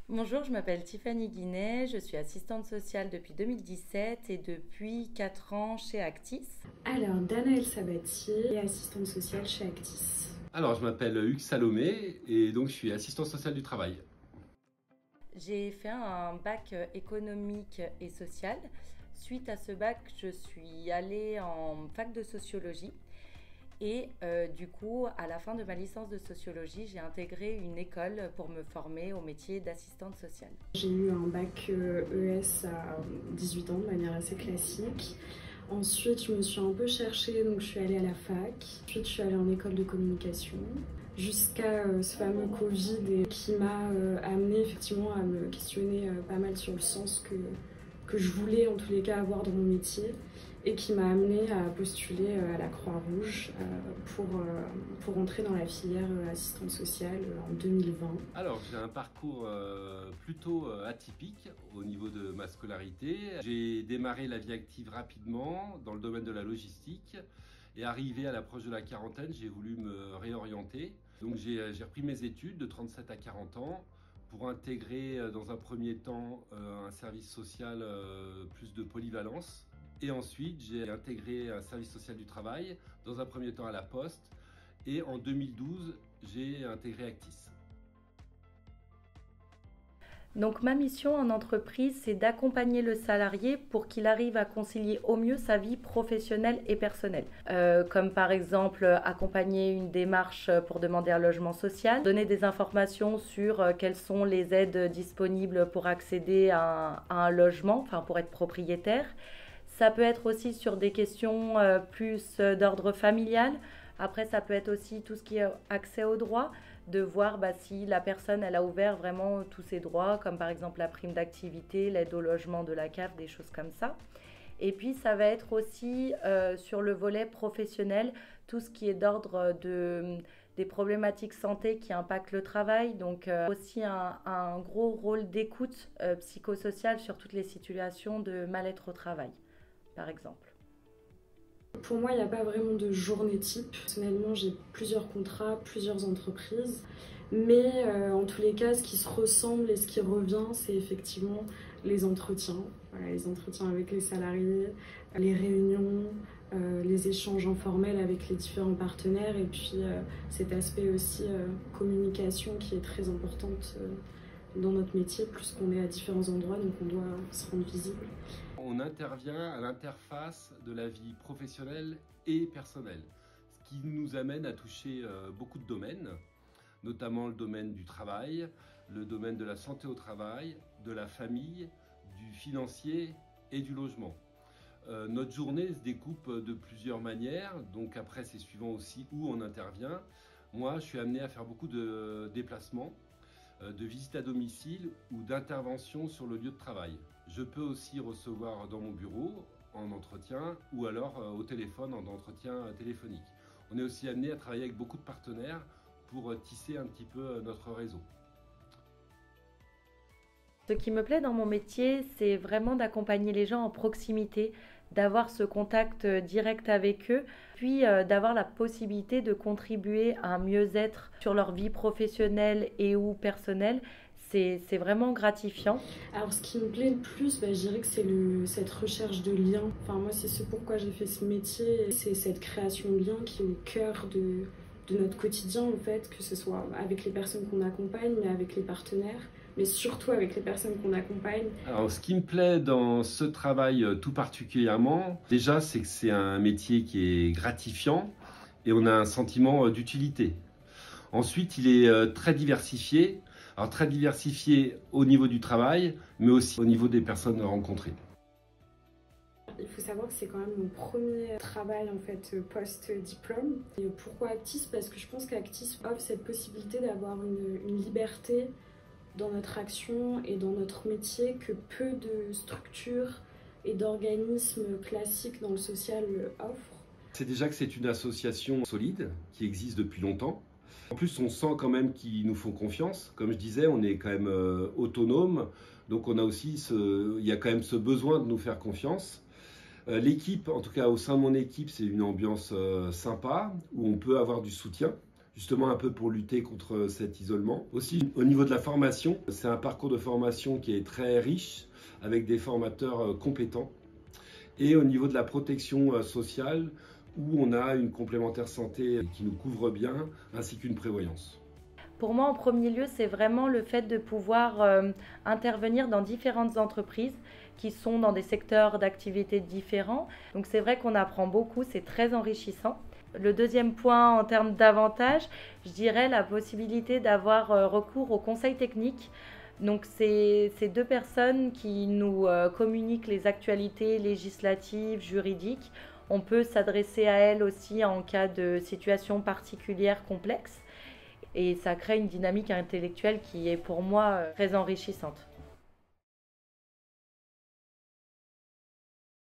Bonjour, je m'appelle Tiffany Guinet, je suis assistante sociale depuis 2017 et depuis 4 ans chez Actis. Alors, Danaëlle Sabatier, assistante sociale chez Actis. Alors, je m'appelle Hugues Salomé et donc je suis assistant social du travail. J'ai fait un bac économique et social. Suite à ce bac, je suis allée en fac de sociologie. Et du coup, à la fin de ma licence de sociologie, j'ai intégré une école pour me former au métier d'assistante sociale. J'ai eu un bac ES à 18 ans de manière assez classique. Ensuite, je me suis un peu cherchée, donc je suis allée à la fac. Ensuite, je suis allée en école de communication. Jusqu'à ce fameux Covid qui m'a amené effectivement à me questionner pas mal sur le sens que je voulais en tous les cas avoir dans mon métier et qui m'a amené à postuler à la Croix-Rouge pour entrer dans la filière assistante sociale en 2020. Alors, j'ai un parcours plutôt atypique au niveau de ma scolarité. J'ai démarré la vie active rapidement dans le domaine de la logistique et arrivé à l'approche de la quarantaine, j'ai voulu me réorienter. Donc j'ai repris mes études de 37 à 40 ans pour intégrer dans un premier temps un service social plus de polyvalence. Et ensuite, j'ai intégré un service social du travail, dans un premier temps à la Poste. Et en 2012, j'ai intégré Actis. Donc ma mission en entreprise, c'est d'accompagner le salarié pour qu'il arrive à concilier au mieux sa vie professionnelle et personnelle. Comme par exemple accompagner une démarche pour demander un logement social, donner des informations sur quelles sont les aides disponibles pour accéder à un logement, enfin pour être propriétaire. Ça peut être aussi sur des questions plus d'ordre familial. Après, ça peut être aussi tout ce qui est accès aux droits, de voir si la personne elle a ouvert vraiment tous ses droits, comme par exemple la prime d'activité, l'aide au logement de la CAF, des choses comme ça. Et puis, ça va être aussi sur le volet professionnel, tout ce qui est d'ordre des problématiques santé qui impactent le travail. Donc, aussi un gros rôle d'écoute psychosociale sur toutes les situations de mal-être au travail, par exemple. Pour moi, il n'y a pas vraiment de journée type. Personnellement, j'ai plusieurs contrats, plusieurs entreprises. Mais en tous les cas, ce qui se ressemble et ce qui revient, c'est effectivement les entretiens. Voilà, les entretiens avec les salariés, les réunions, les échanges informels avec les différents partenaires. Et puis cet aspect aussi communication qui est très importante dans notre métier, puisqu'on est à différents endroits, donc on doit se rendre visible. On intervient à l'interface de la vie professionnelle et personnelle, ce qui nous amène à toucher beaucoup de domaines, notamment le domaine du travail, le domaine de la santé au travail, de la famille, du financier et du logement. Notre journée se découpe de plusieurs manières, donc après c'est suivant aussi où on intervient. Moi, je suis amené à faire beaucoup de déplacements, de visites à domicile ou d'intervention sur le lieu de travail. Je peux aussi recevoir dans mon bureau en entretien ou alors au téléphone en entretien téléphonique. On est aussi amené à travailler avec beaucoup de partenaires pour tisser un petit peu notre réseau. Ce qui me plaît dans mon métier, c'est vraiment d'accompagner les gens en proximité, d'avoir ce contact direct avec eux, puis d'avoir la possibilité de contribuer à un mieux-être sur leur vie professionnelle et ou personnelle. C'est vraiment gratifiant. Alors, ce qui me plaît le plus, je dirais que c'est cette recherche de liens. Enfin, moi, c'est ce pourquoi j'ai fait ce métier. C'est cette création de liens qui est au cœur de notre quotidien, en fait, que ce soit avec les personnes qu'on accompagne, mais avec les partenaires, mais surtout avec les personnes qu'on accompagne. Alors, ce qui me plaît dans ce travail tout particulièrement, déjà, c'est que c'est un métier qui est gratifiant et on a un sentiment d'utilité. Ensuite, il est très diversifié. Alors, très diversifié au niveau du travail, mais aussi au niveau des personnes rencontrées. Il faut savoir que c'est quand même mon premier travail en fait post-diplôme. Et pourquoi Actis? Parce que je pense qu'Actis offre cette possibilité d'avoir une liberté dans notre action et dans notre métier que peu de structures et d'organismes classiques dans le social offrent. C'est déjà que c'est une association solide qui existe depuis longtemps. En plus, on sent quand même qu'ils nous font confiance. Comme je disais, on est quand même autonome. Donc on a aussi il y a quand même ce besoin de nous faire confiance. L'équipe, en tout cas au sein de mon équipe, c'est une ambiance sympa où on peut avoir du soutien. justement un peu pour lutter contre cet isolement. Aussi, au niveau de la formation, c'est un parcours de formation qui est très riche, avec des formateurs compétents. Et au niveau de la protection sociale, où on a une complémentaire santé qui nous couvre bien, ainsi qu'une prévoyance. Pour moi, en premier lieu, c'est vraiment le fait de pouvoir intervenir dans différentes entreprises qui sont dans des secteurs d'activité différents. Donc c'est vrai qu'on apprend beaucoup, c'est très enrichissant. Le deuxième point en termes d'avantages, je dirais la possibilité d'avoir recours au conseil technique. Donc c'est ces deux personnes qui nous communiquent les actualités législatives, juridiques. On peut s'adresser à elles aussi en cas de situation particulière complexe. Et ça crée une dynamique intellectuelle qui est pour moi très enrichissante.